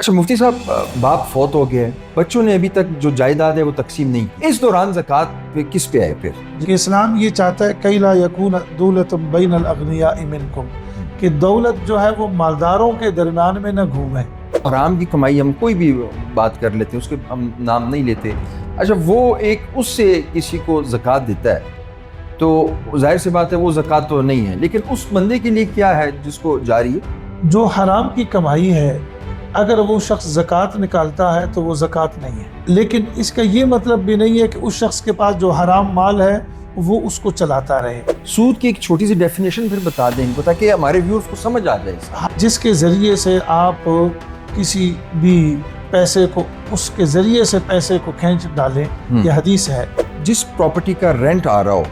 अच्छा मुफ्ती साहब, बाप फौत हो गया है, बच्चों ने अभी तक जो जायदाद है वो तकसीम नहीं की, इस दौरान ज़कात पे किस पे है फिर? कि इस्लाम ये चाहता है कई ला यकून दौलतुम बैनल अगनिया मिनकुम, कि दौलत जो है वो मालदारों के दरमियान में न घूमे। हराम की कमाई, हम कोई भी बात कर लेते हैं, उसके हम नाम नहीं लेते। अच्छा, वो एक उससे किसी को ज़कात देता है तो जाहिर सी बात है वो ज़कात तो नहीं है, लेकिन उस बंदे के लिए क्या है जिसको जारी है? जो हराम की कमाई है अगर वो शख्स ज़कात निकालता है तो वो ज़कात नहीं है, लेकिन इसका ये मतलब भी नहीं है कि उस शख्स के पास जो हराम माल है वो उसको चलाता रहे। सूद की एक छोटी सी डेफिनेशन फिर बता दें इनको, ताकि हमारे व्यूअर्स को समझ आ जाए। जिसके ज़रिए से आप किसी भी पैसे को उसके ज़रिए से पैसे को खींच डालें, यह हदीस है। जिस प्रॉपर्टी का रेंट आ रहा हो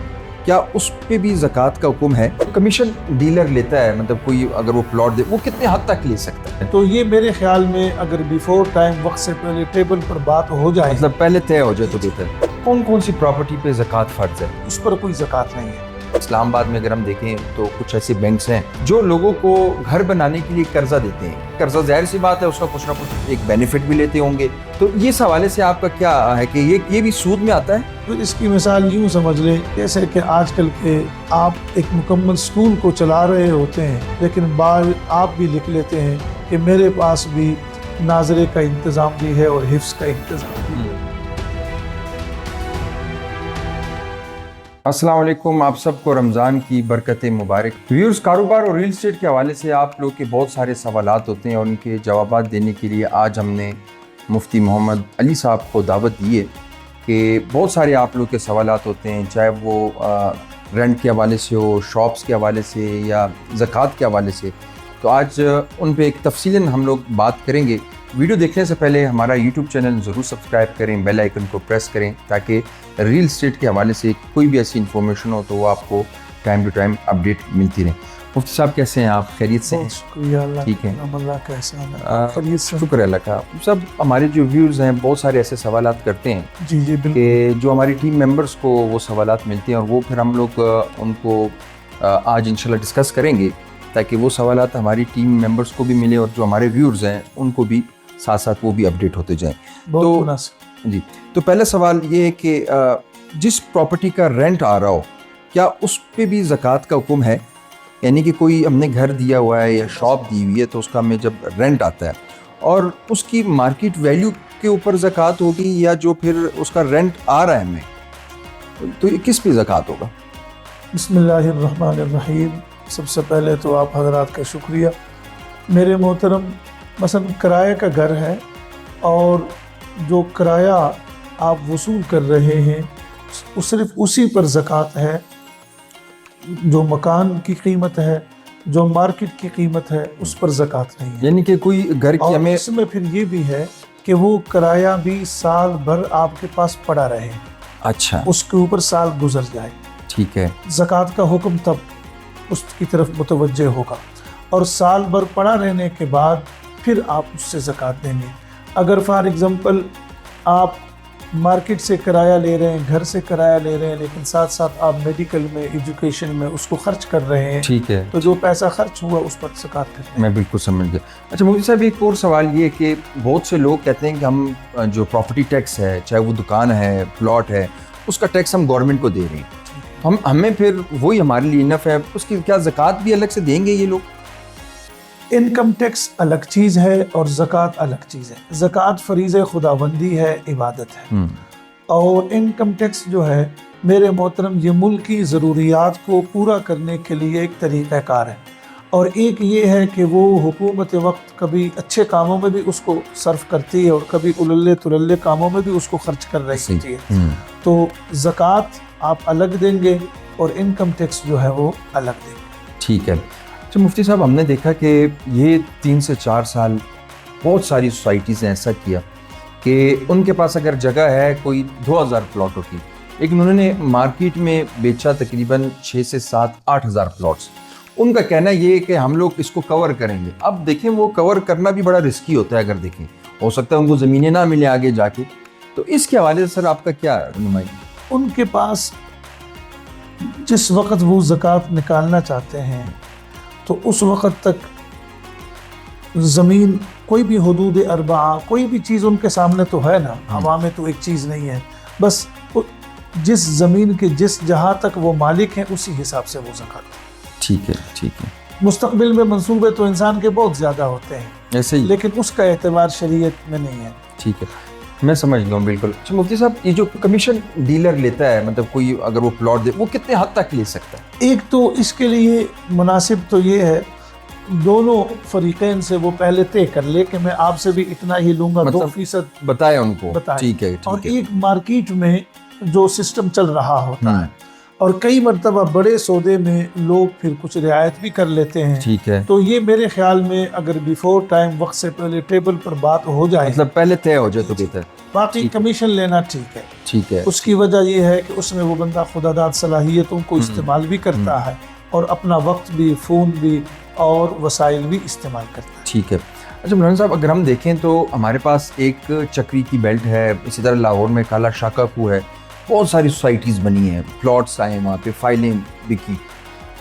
क्या उस पे भी ज़कात का हुक्म है? कमीशन डीलर लेता है, मतलब कोई अगर वो प्लॉट दे वो कितने हद तक ले सकता है? तो ये मेरे ख्याल में अगर बिफोर टाइम वक्त से पहले टेबल पर बात हो जाए, मतलब पहले तय हो जाए तो बेहतर। कौन कौन सी प्रॉपर्टी पे ज़कात फर्ज है? उस पर कोई ज़कात नहीं है। इस्लामाबाद में अगर हम देखें तो कुछ ऐसे बैंक्स हैं जो लोगों को घर बनाने के लिए कर्जा देते हैं। कर्जा जाहिर सी बात है उसका कुछ ना कुछ एक बेनिफिट भी लेते होंगे, तो ये हवाले से आपका क्या है कि ये भी सूद में आता है? तो इसकी मिसाल यूँ समझ लें जैसे कि आजकल के आप एक मुकम्मल स्कूल को चला रहे होते हैं, लेकिन बाद आप भी लिख लेते हैं कि मेरे पास भी नाजरे का इंतज़ाम भी है और हिफ्स का इंतज़ाम भी है। अस्सलाम वालेकुम, आप सबको रमज़ान की बरकतें मुबारक। व्यूअर्स, कारोबार और रियल एस्टेट के हवाले से आप लोग के बहुत सारे सवालात होते हैं और उनके जवाबात देने के लिए आज हमने मुफ्ती मोहम्मद अली साहब को दावत दी है कि बहुत सारे आप लोग के सवालात होते हैं, चाहे वो रेंट के हवाले से हो, शॉप्स के हवाले से या ज़कात के हवाले से। तो आज उन पे एक तफसीलन हम लोग बात करेंगे। वीडियो देखने से पहले हमारा यूट्यूब चैनल ज़रूर सब्सक्राइब करें, बेल आइकन को प्रेस करें ताकि रियल एस्टेट के हवाले से कोई भी ऐसी इन्फॉर्मेशन हो तो वो आपको टाइम टू टाइम अपडेट मिलती रहे। मुफ्ती साहब कैसे हैं आप? खैरियत से हैं? शुक्रिया अल्लाह, ठीक है, अल्लाह कैसे हैं? खैरियत से। शुक्र अल्लाह का। सब हमारे जो व्यूज़ हैं बहुत सारे ऐसे सवालात करते हैं जी जी बिल्कुल, कि जो हमारी टीम मेंबर्स को वो सवालात मिलते हैं और वो फिर हम लोग उनको आज इंशाल्लाह डिस्कस करेंगे ताकि वो सवालात हमारी टीम मेंबर्स को भी मिले और जो हमारे व्यूअर्स हैं उनको भी साथ साथ वो भी अपडेट होते जाएं। बहुत मुनासिब। जी, तो पहला सवाल ये है कि जिस प्रॉपर्टी का रेंट आ रहा हो क्या उस पे भी ज़कात का हुक्म है? यानी कि कोई हमने घर दिया हुआ है या शॉप दी हुई है तो उसका हमें जब रेंट आता है और उसकी मार्केट वैल्यू के ऊपर ज़कात होगी या जो फिर उसका रेंट आ रहा है हमें तो ये किस पे ज़कात होगा? बिस्मिल्लाहिर्रहमानिर्रहीम। सबसे पहले तो आप हजरात का शुक्रिया। मेरे मोहतरम, मसलन किराए का घर है और जो किराया आप वसूल कर रहे हैं वो सिर्फ उसी पर ज़कात है जो मकान की कीमत है, जो मार्केट की कीमत है उस पर ज़कात नहीं है। यानी कि कोई घर की और हमें इसमें फिर ये भी है कि वो किराया भी साल भर आपके पास पड़ा रहे, अच्छा उसके ऊपर साल गुजर जाए, ठीक है, ज़कात का हुक्म तब उसकी तरफ मुतवज्जे होगा और साल भर पड़ा रहने के बाद फिर आप उससे ज़कात देंगे। अगर फॉर एग्ज़ाम्पल आप मार्केट से किराया ले रहे हैं, घर से किराया ले रहे हैं, लेकिन साथ साथ आप मेडिकल में, एजुकेशन में उसको खर्च कर रहे हैं, ठीक है, तो जो पैसा खर्च हुआ उस पर ज़कात करें। मैं बिल्कुल समझ गया। अच्छा मुफ्ती साहब, एक और सवाल ये है कि बहुत से लोग कहते हैं कि हम जो प्रॉपर्टी टैक्स है, चाहे वो दुकान है, प्लॉट है, उसका टैक्स हम गवर्नमेंट को दे रहे हैं, हमें फिर वही हमारे लिए इनफ है, उसकी क्या ज़कात भी अलग से देंगे ये लोग? इनकम टैक्स अलग चीज़ है और ज़कात अलग चीज़ है। ज़कात फरीज़े खुदाबंदी है, इबादत है, और इनकम टैक्स जो है मेरे मोहतरम ये मुल्क की ज़रूरियात को पूरा करने के लिए एक तरीक़ाकार है। और एक ये है कि वो हुकूमत वक्त कभी अच्छे कामों में भी उसको सर्फ करती है और कभी उलल्ले तुलल्ले कामों में भी उसको खर्च कर रही होती है। तो ज़कात आप अलग देंगे और इनकम टैक्स जो है वो अलग देंगे। ठीक है। तो मुफ्ती साहब, हमने देखा कि ये 3 से 4 साल बहुत सारी सोसाइटीज़ ने ऐसा किया कि उनके पास अगर जगह है कोई 2000 प्लॉटों की, लेकिन उन्होंने मार्केट में बेचा तकरीबन 6 से 7-8 हज़ार प्लॉट्स। उनका कहना ये है कि हम लोग इसको कवर करेंगे। अब देखें वो कवर करना भी बड़ा रिस्की होता है, अगर देखें हो सकता है उनको ज़मीनें ना मिले आगे जाके, तो इसके हवाले से सर आपका क्या नुमाइंदा? उनके पास जिस वक़्त वो ज़कात निकालना चाहते हैं तो उस वक़्त तक ज़मीन कोई भी हदूद अरबा कोई भी चीज़ उनके सामने तो है ना, हवा में तो एक चीज़ नहीं है, बस जिस ज़मीन के जिस जहाँ तक वो मालिक हैं उसी हिसाब से वो ज़कात। ठीक है, ठीक है। मुस्तकबिल में मंसूबे तो इंसान के बहुत ज़्यादा होते हैं ऐसे ही, लेकिन उसका एतबार शरीयत में नहीं है। ठीक है, मैं समझ गया हूँ बिल्कुल। अच्छा मुफ्ती साहब, ये जो कमीशन डीलर लेता है, मतलब कोई अगर वो प्लॉट दे, वो कितने हद तक ले सकता है? एक तो इसके लिए मुनासिब तो ये है दोनों फरीकैन से वो पहले तय कर ले कि मैं आपसे भी इतना ही लूंगा, मतलब 2% बताए उनको, बताएं। ठीक है, ठीक और है। एक मार्केट में जो सिस्टम चल रहा होता है, और कई मरतबा बड़े सौदे में लोग फिर कुछ रियायत भी कर लेते हैं, ठीक है। तो ये मेरे ख्याल में अगर बिफोर टाइम वक्त से पहले टेबल पर बात हो जाए, मतलब पहले तय हो जाए तो बेहतर। बाकी कमीशन लेना ठीक है। ठीक है, उसकी वजह ये है कि उसमें वो बंदा खुदादाद सलाहियतों को इस्तेमाल भी करता है और अपना वक्त भी, फ़ोन भी और वसाइल भी इस्तेमाल करता है। ठीक है। अच्छा मौलाना साहब, अगर हम देखें तो हमारे पास एक चक्री की बेल्ट है, इसी तरह लाहौर में काला शाकापू है, बहुत सारी सोसाइटीज़ बनी हैं, प्लॉट्स आए हैं वहाँ पे, फाइलें बिकी।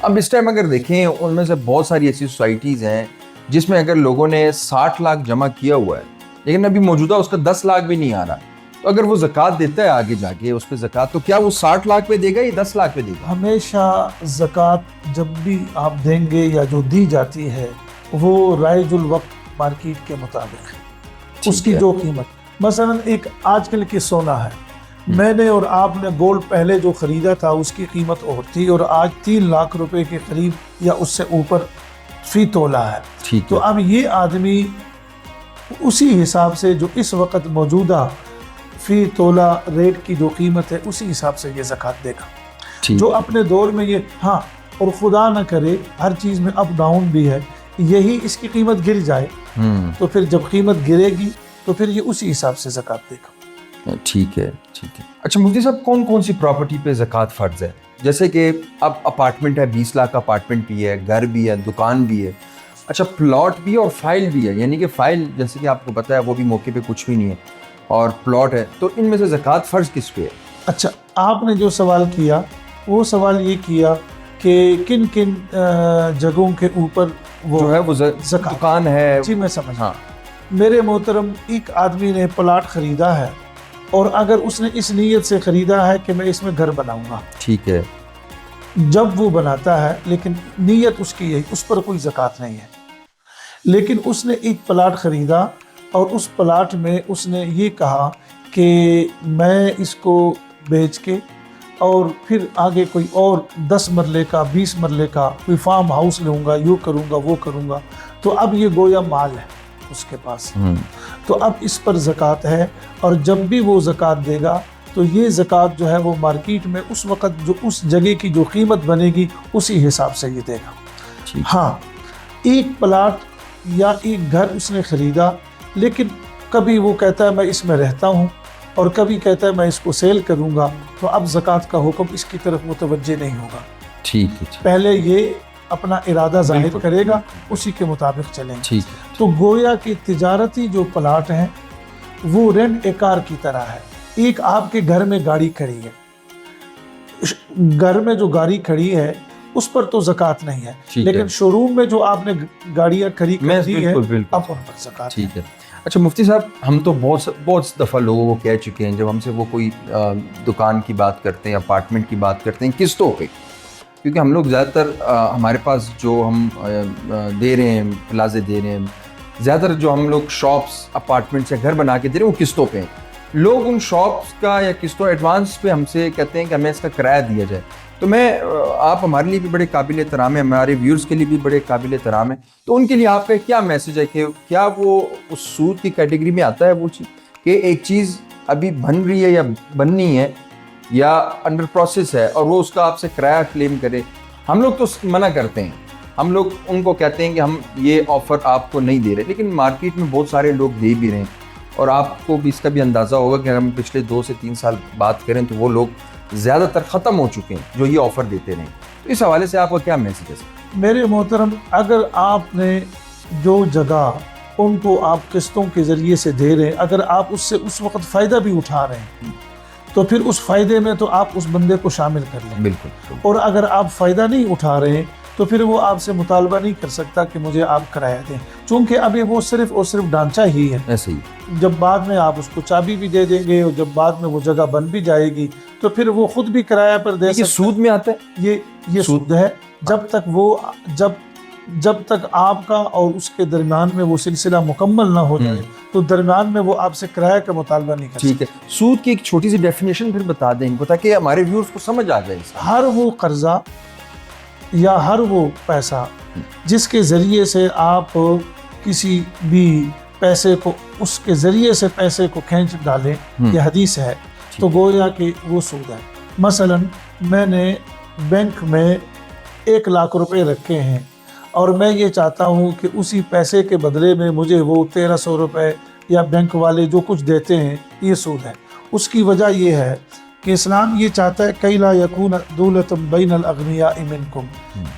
अब इस टाइम अगर देखें, उनमें से बहुत सारी ऐसी सोसाइटीज़ हैं जिसमें अगर लोगों ने 60 लाख जमा किया हुआ है, लेकिन अभी मौजूदा उसका 10 लाख भी नहीं आ रहा, तो अगर वो ज़कात देता है आगे जाके उस पर ज़कात, तो क्या वो 60 लाख पे देगा या 10 लाख पे देगा? हमेशा ज़कात जब भी आप देंगे या जो दी जाती है वो राइजुल वक्त मार्केट के मुताबिक है, उसकी जो कीमत, मसलन एक आजकल की सोना है, मैंने और आपने गोल्ड पहले जो ख़रीदा था उसकी कीमत और थी, और आज 3 लाख रुपए के करीब या उससे ऊपर फी तोला है। ठीक तो है। अब ये आदमी उसी हिसाब से जो इस वक्त मौजूदा फी तोला रेट की जो कीमत है उसी हिसाब से ये ज़कात देगा। ठीक जो अपने दौर में ये, हाँ, और खुदा न करे हर चीज़ में अप डाउन भी है, यही इसकी कीमत गिर जाए तो फिर जब कीमत गिरेगी तो फिर ये उसी हिसाब से ज़कात देगा। ठीक है, ठीक है। अच्छा मुफ्ती साहब, कौन कौन सी प्रॉपर्टी पे ज़कात फ़र्ज़ है? जैसे कि अब अपार्टमेंट है, 20 लाख का अपार्टमेंट भी है, घर भी है, दुकान भी है, अच्छा प्लॉट भी और फाइल भी है, यानी कि फ़ाइल जैसे कि आपको पता है वो भी मौके पे कुछ भी नहीं है, और प्लॉट है, तो इनमें से ज़कात फ़र्ज़ किस पे है? अच्छा, आपने जो सवाल किया वो सवाल ये किया कि किन किन जगहों के ऊपर वो जो है वो ज़कात, दुकान है। जी मैं समझ। हाँ, मेरे मोहतरम, एक आदमी ने प्लाट ख़रीदा है और अगर उसने इस नीयत से ख़रीदा है कि मैं इसमें घर बनाऊंगा, ठीक है, जब वो बनाता है, लेकिन नीयत उसकी यही, उस पर कोई ज़कात नहीं है। लेकिन उसने एक प्लाट ख़रीदा और उस प्लाट में उसने ये कहा कि मैं इसको बेच के और फिर आगे कोई और 10 मरले का, 20 मरले का कोई फार्म हाउस लूँगा, यूँ करूँगा, वो करूँगा, तो अब ये गोया माल है उसके पास, तो अब इस पर ज़कात है, और जब भी वो ज़कात देगा तो ये ज़कात जो है वो मार्केट में उस वक़्त जो उस जगह की जो कीमत बनेगी उसी हिसाब से ये देगा। हाँ, एक प्लाट या एक घर उसने ख़रीदा, लेकिन कभी वो कहता है मैं इसमें रहता हूँ और कभी कहता है मैं इसको सेल करूँगा, तो अब ज़कात का हुक्म इसकी तरफ मुतवज्जे नहीं होगा। ठीक है, पहले ये अपना इरादा जाहिर करेगा, उसी के मुताबिक चलेंगे। ठीक है। तो गोया कि तिजारती जो प्लाट हैं वो रेंट ए कार की तरह है। एक आपके घर में गाड़ी खड़ी है, घर में जो गाड़ी खड़ी है उस पर तो ज़कात नहीं है, लेकिन शोरूम में जो आपने गाड़ियाँ खरीदी है अब उन पर ज़कात। ठीक है। अच्छा मुफ्ती साहब, हम तो बहुत दफ़ा लोगों को कह चुके हैं, जब हमसे वो कोई दुकान की बात करते हैं, अपार्टमेंट की बात करते हैं किस्तों पे, क्योंकि हम लोग ज़्यादातर हमारे पास जो हम दे रहे हैं, प्लाजे दे रहे हैं, ज़्यादातर जो हम लोग शॉप्स, अपार्टमेंट्स या घर बना के दे रहे हैं वो किस्तों पे हैं। लोग उन शॉप्स का या किस्तों एडवांस पे हमसे कहते हैं कि हमें इसका किराया दिया जाए। तो मैं, आप हमारे लिए भी बड़े काबिल एहतराम है, हमारे व्यूअर्स के लिए भी बड़े काबिल एहतराम है, तो उनके लिए आपका क्या मैसेज है कि क्या वो उस सूद की कैटेगरी में आता है वो चीज़ कि एक चीज़ अभी बन रही है या बननी है या अंडर प्रोसेस है और वो उसका आपसे किराया क्लेम करे? हम लोग तो मना करते हैं, हम लोग उनको कहते हैं कि हम ये ऑफ़र आपको नहीं दे रहे, लेकिन मार्केट में बहुत सारे लोग दे भी रहे हैं, और आपको भी इसका भी अंदाज़ा होगा कि हम पिछले 2 से 3 साल बात करें तो वो लोग ज़्यादातर ख़त्म हो चुके हैं जो ये ऑफ़र देते रहे। तो इस हवाले से आपका क्या मैसेज है? मेरे मोहतरम, अगर आपने जो जगह उनको आप किस्तों के ज़रिए से दे रहे हैं, अगर आप उससे उस वक्त फ़ायदा भी उठा रहे हैं तो फिर उस फ़ायदे में तो आप उस बंदे को शामिल कर लें। बिल्कुल। और अगर आप फ़ायदा नहीं उठा रहे हैं तो फिर वो आपसे मुतालबा नहीं कर सकता कि मुझे आप किराया दें, چونکہ ابھی وہ صرف اور صرف ڈھانچہ ہی ہے. ایسے ہی جب بعد میں آپ اس کو چابی بھی دے دیں گے اور جب بعد میں وہ جگہ بن بھی جائے گی تو پھر وہ خود بھی کرایہ پر دے یہ سکتا سود میں آتا ہے. یہ سود ہے. جب تک آپ کا اور اس کے درمیان میں وہ سلسلہ مکمل نہ ہو جائے تو درمیان میں وہ آپ سے کرایہ کا مطالبہ نہیں کر سکتے. ٹھیک ہے. سود کی ایک چھوٹی سی ڈیفینیشن پھر بتا دیں ان کو تاکہ ہمارے ویورز کو سمجھ آ جائے. ہر وہ قرضہ یا ہر وہ پیسہ جس کے ذریعے سے آپ کسی بھی پیسے کو اس کے ذریعے سے پیسے کو کھینچ ڈالیں، یہ حدیث ہے، تو گویا کہ وہ سود ہے. مثلا میں نے بینک میں 1 لاکھ روپے رکھے ہیں اور میں یہ چاہتا ہوں کہ اسی پیسے کے بدلے میں مجھے وہ 1300 روپے یا بینک والے جو کچھ دیتے ہیں، یہ سود ہے. اس کی وجہ یہ ہے کہ اسلام یہ چاہتا ہے کہ لا یکون دولت بین الاغنیاء منکم،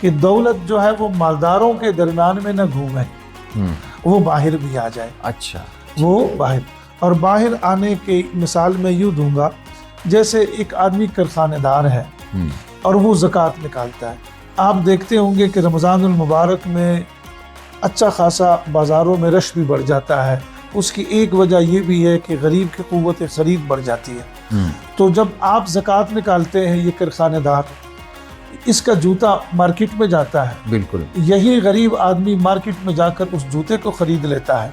کہ دولت جو ہے وہ مالداروں کے درمیان میں نہ گھومے، وہ باہر بھی آ جائے. اچھا. وہ باہر، اور باہر آنے کی مثال میں یوں دوں گا، جیسے ایک آدمی کارخانہ دار ہے اور وہ زکوٰۃ نکالتا ہے. آپ دیکھتے ہوں گے کہ رمضان المبارک میں اچھا خاصا بازاروں میں رش بھی بڑھ جاتا ہے. اس کی ایک وجہ یہ بھی ہے کہ غریب کی قوت خرید بڑھ جاتی ہے. تو جب آپ زکوٰۃ نکالتے ہیں، یہ کارخانہ دار اس کا جوتا مارکیٹ میں جاتا ہے، بالکل یہی غریب آدمی مارکیٹ میں جا کر اس جوتے کو خرید لیتا ہے،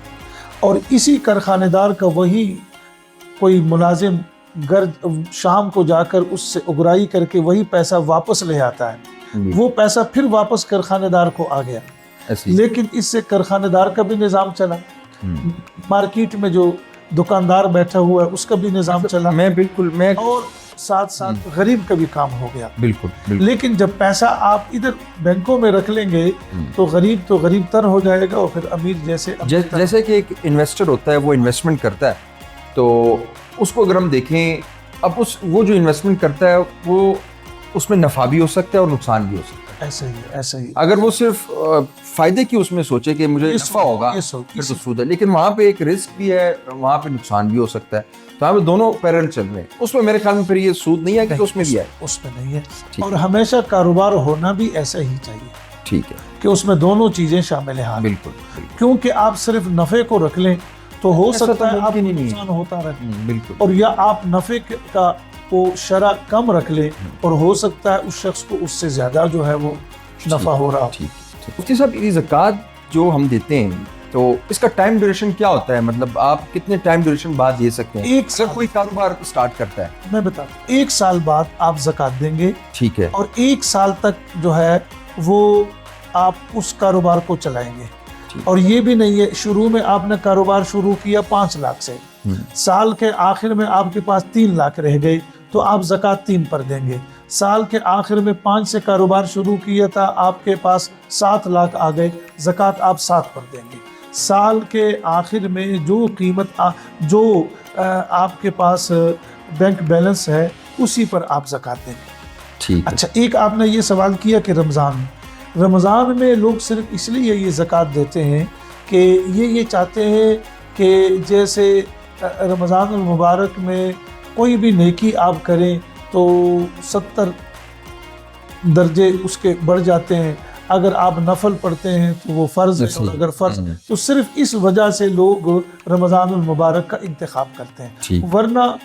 اور اسی کارخانہ دار کا وہی کوئی ملازم شام کو جا کر اس سے اگرائی کر کے وہی پیسہ واپس لے آتا ہے. وہ پیسہ پھر واپس کارخانہ دار کو آ گیا، لیکن اس سے کارخانہ دار کا بھی نظام چلا، مارکیٹ میں جو دکاندار بیٹھا ہوا ہے اس کا بھی نظام چلا، اور ساتھ ساتھ غریب کا بھی کام ہو گیا. بالکل. لیکن جب پیسہ آپ ادھر بینکوں میں رکھ لیں گے تو غریب تر ہو جائے گا، اور پھر امیر جیسے کہ ایک انویسٹر ہوتا ہے، وہ انویسٹمنٹ کرتا ہے، تو اس کو اگر ہم دیکھیں، اب وہ جو انویسٹمنٹ کرتا ہے وہ اس میں نفع بھی ہو سکتا ہے اور نقصان بھی ہو سکتا ہے. ایسا ہی اگر وہ صرف فائدے کی اس میں سوچے کہ مجھے نفع ہوگا پھر تو سود ہے، لیکن وہاں پہ ایک رسک بھی ہے، وہاں پہ نقصان بھی ہو سکتا ہے. تو یہاں پہ دونوں پیرل چل رہے ہیں. اس میں میرے خیال میں پھر یہ سود نہیں ہے کہ اس میں بھی ہے. اس میں نہیں ہے. اور ہمیشہ کاروبار ہونا بھی ایسا ہی چاہیے. ٹھیک ہے. کہ اس میں دونوں چیزیں شامل ہیں. بالکل. کیونکہ آپ صرف نفع کو رکھ لیں تو ہو سکتا ہے آپ کو نقصان ہوتا رہے. بالکل. اور یا آپ نفع کا وہ شرح کم رکھ لیں اور ہو سکتا ہے اس شخص کو اس سے زیادہ جو ہے وہ نفع ہو رہا. مفتی صاحب، یہ زکوٰۃ جو ہم دیتے ہیں تو اس کا ٹائم ڈیوریشن کیا ہوتا ہے؟ مطلب آپ کتنے ٹائم ڈیوریشن بعد دے سکتے ہیں اگر کوئی کاروبار اسٹارٹ کرتا ہے؟ میں بتاتا ہوں، 1 سال بعد آپ زکوٰۃ دیں گے. ٹھیک ہے. اور 1 سال تک جو ہے وہ آپ اس کاروبار کو چلائیں گے. اور یہ بھی نہیں ہے شروع میں آپ نے کاروبار شروع کیا 5 لاکھ سے، سال کے آخر میں آپ کے پاس 3 لاکھ رہ گئے تو آپ زکوٰۃ 3 پر دیں گے. سال کے آخر میں 5 سے کاروبار شروع کیا تھا، آپ کے پاس 7 لاکھ آ گئے، زکوٰۃ آپ 7 پر دیں گے. سال کے آخر میں جو قیمت جو آپ کے پاس بینک بیلنس ہے اسی پر آپ زکوٰۃ دیں گے. ٹھیک. اچھا، ایک آپ نے یہ سوال کیا کہ رمضان میں لوگ صرف اس لیے یہ زکوٰۃ دیتے ہیں کہ یہ چاہتے ہیں کہ جیسے رمضان المبارک میں کوئی بھی نیکی آپ کریں تو 70 درجے اس کے بڑھ جاتے ہیں، اگر آپ نفل پڑھتے ہیں تو وہ فرض ہے، اور اگر فرض تو صرف اس وجہ سے لوگ رمضان المبارک کا انتخاب کرتے ہیں. ورنہ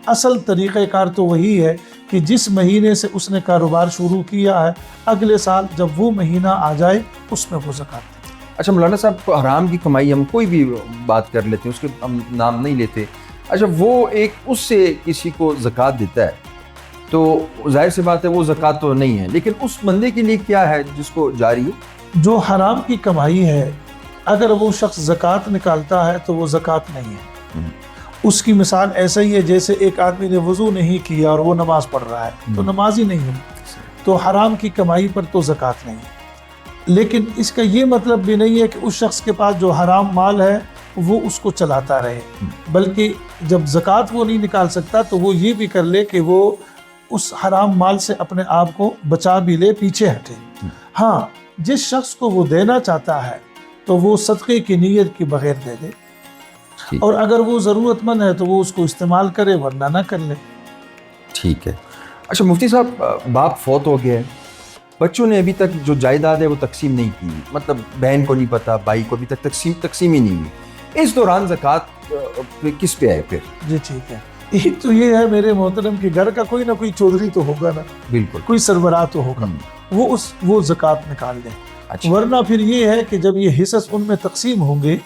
اصل طریقہ کار تو وہی ہے کہ جس مہینے سے اس نے کاروبار شروع کیا ہے اگلے سال جب وہ مہینہ آ جائے اس میں وہ زکوٰۃ دے. اچھا مولانا صاحب، حرام کی کمائی ہم کوئی بھی بات کر لیتے ہیں، اس کے ہم نام نہیں لیتے. اچھا، وہ ایک اس سے کسی کو زکوٰۃ دیتا ہے تو ظاہر سی بات ہے وہ زکوٰۃ تو نہیں ہے، لیکن اس بندے کے لیے کیا ہے جس کو جاری ہے؟ جو حرام کی کمائی ہے اگر وہ شخص زکوٰۃ نکالتا ہے تو وہ زکوٰۃ نہیں ہے. اس کی مثال ایسا ہی ہے جیسے ایک آدمی نے وضو نہیں کیا اور وہ نماز پڑھ رہا ہے تو نماز ہی نہیں ہے، تو حرام کی کمائی پر تو زکوٰۃ نہیں ہے. لیکن اس کا یہ مطلب بھی نہیں ہے کہ اس شخص کے پاس جو حرام مال ہے وہ اس کو چلاتا رہے، بلکہ جب زکوٰۃ وہ نہیں نکال سکتا تو وہ یہ بھی کر لے کہ وہ اس حرام مال سے اپنے آپ کو بچا بھی لے، پیچھے ہٹے. ہاں، جس شخص کو وہ دینا چاہتا ہے تو وہ صدقے کی نیت کے بغیر دے دے، اور اگر وہ ضرورت مند ہے تو وہ اس کو استعمال کرے، ورنہ نہ کر لے. ٹھیک ہے. اچھا مفتی صاحب، باپ فوت ہو گیا ہے بچوں نے ابھی تک جو جائیداد ہے وہ تقسیم نہیں کی, مطلب بہن کو نہیں پتا, بھائی کو ابھی تک تقسیم ہی نہیں ہوئی, اس دوران زکوٰۃ کس پہ ہے پھر؟ جی ٹھیک ہے, ایک تو یہ ہے میرے محترم کہ گھر کا کوئی نہ کوئی چودھری تو ہوگا نا, بالکل کوئی سربراہ تو ہوگا, وہ زکوٰۃ نکال دیں. ورنہ پھر یہ ہے کہ جب یہ حصص ان میں تقسیم ہوں گے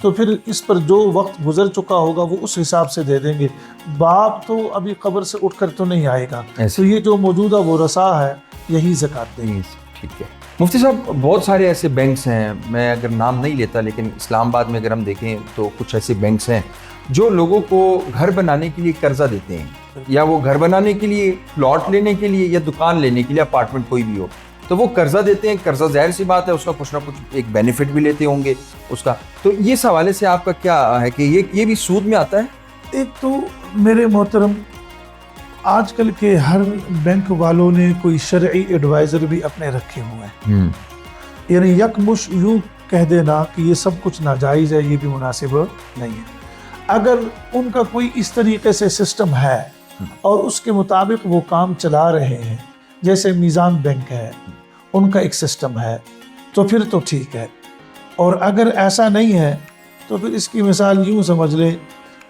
تو پھر اس پر جو وقت گزر چکا ہوگا وہ اس حساب سے دے دیں گے. باپ تو ابھی قبر سے اٹھ کر تو نہیں آئے گا, تو یہ جو موجودہ وہ رسا ہے یہی زکوٰۃ دیں گے. ٹھیک ہے مفتی صاحب, بہت سارے ایسے بینکس ہیں, میں اگر نام نہیں لیتا لیکن اسلام آباد میں اگر ہم دیکھیں تو کچھ ایسے بینکس ہیں جو لوگوں کو گھر بنانے کے لیے قرضہ دیتے ہیں, یا وہ گھر بنانے کے لیے, پلاٹ لینے کے لیے, یا دکان لینے کے لیے, اپارٹمنٹ کوئی بھی ہو, تو وہ قرضہ دیتے ہیں. قرضہ ظاہر سی بات ہے اس کا کچھ نہ کچھ ایک بینیفٹ بھی لیتے ہوں گے اس کا, تو یہ اس حوالے سے آپ کا کیا ہے کہ یہ بھی سود میں آتا ہے؟ ایک تو میرے محترم آج کل کے ہر بینک والوں نے کوئی شرعی ایڈوائزر بھی اپنے رکھے ہوئے ہیں, یعنی یکمش یوں کہہ دینا کہ یہ سب کچھ ناجائز ہے یہ بھی مناسب نہیں ہے. اگر ان کا کوئی اس طریقے سے سسٹم ہے اور اس کے مطابق وہ کام چلا رہے ہیں, جیسے میزان بینک ہے ان کا ایک سسٹم ہے, تو پھر تو ٹھیک ہے. اور اگر ایسا نہیں ہے تو پھر اس کی مثال یوں سمجھ لیں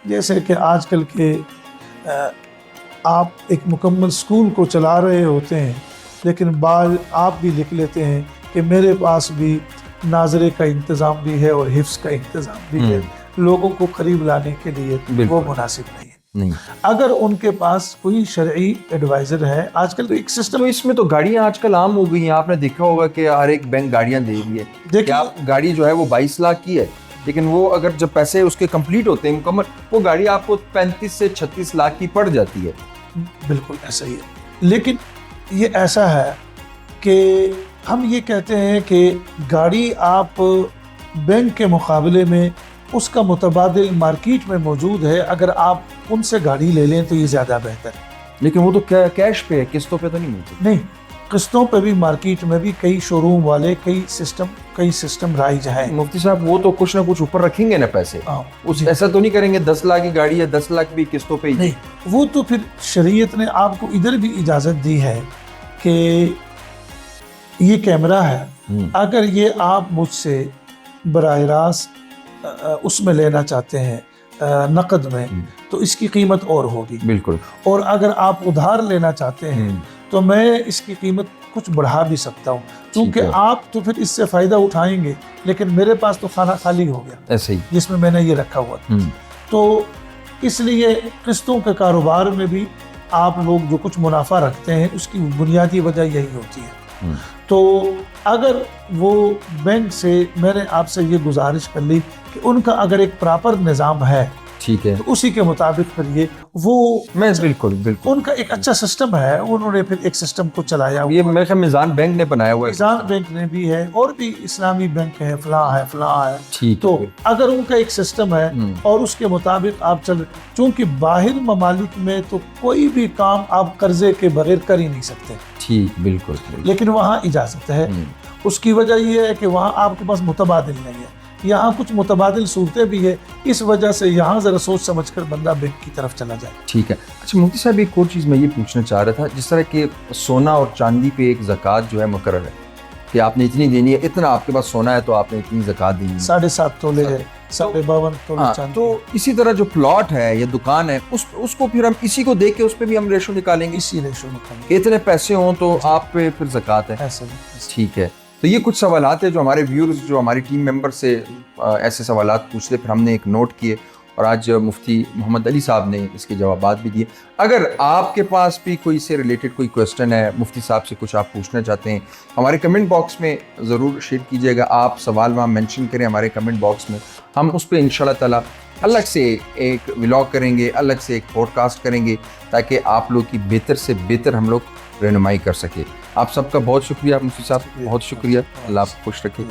جیسے کہ آج کل کے آپ ایک مکمل سکول کو چلا رہے ہوتے ہیں لیکن بعض آپ بھی لکھ لیتے ہیں کہ میرے پاس بھی ناظرے کا انتظام بھی ہے اور حفظ کا انتظام بھی ہے, لوگوں کو قریب لانے کے لیے وہ مناسب نہیں ہے. اگر ان کے پاس کوئی شرعی ایڈوائزر ہے, آج کل تو ایک سسٹم, تو اس میں تو گاڑیاں آج کل عام ہو گئی ہیں, آپ نے دیکھا ہوگا کہ ہر ایک بینک گاڑیاں دے رہی ہے. کہ آپ گاڑی جو ہے وہ 22 لاکھ کی ہے, لیکن وہ اگر جب پیسے اس کے کمپلیٹ ہوتے ہیں مکمل, وہ گاڑی آپ کو 35 سے 36 لاکھ کی پڑ جاتی ہے. بالکل ایسا ہی ہے, لیکن یہ ایسا ہے کہ ہم یہ کہتے ہیں کہ گاڑی آپ بینک کے مقابلے میں اس کا متبادل مارکیٹ میں موجود ہے, اگر آپ ان سے گاڑی لے لیں تو یہ زیادہ بہتر ہے. لیکن وہ تو کیش پہ ہے, قسطوں پہ تو نہیں ملتی. نہیں, قسطوں پہ بھی مارکیٹ میں بھی کئی شو روم والے کئی سسٹم رائج ہیں. مفتی صاحب وہ تو کچھ نہ کچھ اوپر رکھیں گے نا پیسے, ایسا تو نہیں کریں گے 10 لاکھ کی گاڑی ہے 10 لاکھ بھی قسطوں پہ ہی. نہیں, وہ تو پھر شریعت نے آپ کو ادھر بھی اجازت دی ہے کہ یہ کیمرہ ہے, اگر یہ آپ مجھ سے براہ راست اس میں لینا چاہتے ہیں نقد میں تو اس کی قیمت اور ہوگی. بالکل. اور اگر آپ ادھار لینا چاہتے ہیں تو میں اس کی قیمت کچھ بڑھا بھی سکتا ہوں, کیونکہ آپ تو پھر اس سے فائدہ اٹھائیں گے, لیکن میرے پاس تو خانہ خالی ہو گیا ایسے ہی جس میں نے یہ رکھا ہوا تھا. تو اس لیے قسطوں کے کاروبار میں بھی آپ لوگ جو کچھ منافع رکھتے ہیں اس کی بنیادی وجہ یہی ہوتی ہے. تو اگر وہ بینک سے میں نے آپ سے یہ گزارش کر لی کہ ان کا اگر ایک پراپر نظام ہے, ٹھیک ہے, تو اسی کے مطابق پھر یہ وہ میں بالکل ان کا ایک اچھا سسٹم ہے, انہوں نے پھر ایک سسٹم کو چلایا. یہ میرے خیال میزان بینک نے بنایا ہوا ہے, میزان بینک نے بھی ہے, اور بھی اسلامی بینک ہے, فلاں ہے. تو اگر ان کا ایک سسٹم ہے اور اس کے مطابق آپ چل, چونکہ باہر ممالک میں تو کوئی بھی کام آپ قرضے کے بغیر کر ہی نہیں سکتے. ٹھیک, بالکل. لیکن وہاں اجازت ہے. اس کی وجہ یہ ہے کہ وہاں آپ کے پاس متبادل نہیں ہے, یہاں کچھ متبادل صورتیں بھی ہے, اس وجہ سے یہاں ذرا سوچ سمجھ کر بندہ بینک کی طرف چلا جائے. ٹھیک ہے. اچھا مفتی صاحب, ایک اور چیز میں یہ پوچھنا چاہ رہا تھا, جس طرح کہ سونا اور چاندی پہ ایک زکوٰۃ جو ہے مقرر ہے کہ آپ نے اتنی دینی ہے, اتنا آپ کے پاس سونا ہے تو آپ نے اتنی زکوٰۃ دینی ہے, 7.5 تولے ہے, 52 تولے چاندی. تو اسی طرح جو پلاٹ ہے یا دکان ہے اس کو پھر ہم اسی کو دیکھ کے اس پہ بھی ہم ریشو نکالیں گے, اسی ریشو نکالیں کہ اتنے پیسے ہوں تو آپ پہ پھر زکوٰۃ ہے. ٹھیک ہے. تو یہ کچھ سوالات ہیں جو ہمارے ویورز جو ہماری ٹیم ممبر سے ایسے سوالات پوچھتے, پھر ہم نے ایک نوٹ کیے اور آج مفتی محمد علی صاحب نے اس کے جوابات بھی دیے. اگر آپ کے پاس بھی کوئی سے ریلیٹڈ کوئی کویسچن ہے, مفتی صاحب سے کچھ آپ پوچھنا چاہتے ہیں, ہمارے کمنٹ باکس میں ضرور شیئر کیجیے گا. آپ سوال وہاں مینشن کریں ہمارے کمنٹ باکس میں, ہم اس پہ انشاءاللہ تعالیٰ الگ سے ایک ولاگ کریں گے, الگ سے ایک پوڈ کاسٹ کریں گے, تاکہ آپ لوگ کی بہتر سے بہتر ہم لوگ رہنمائی کر سکے. آپ سب کا بہت شکریہ مفتی صاحب, بہت شکریہ. اللہ آپ کو خوش رکھے.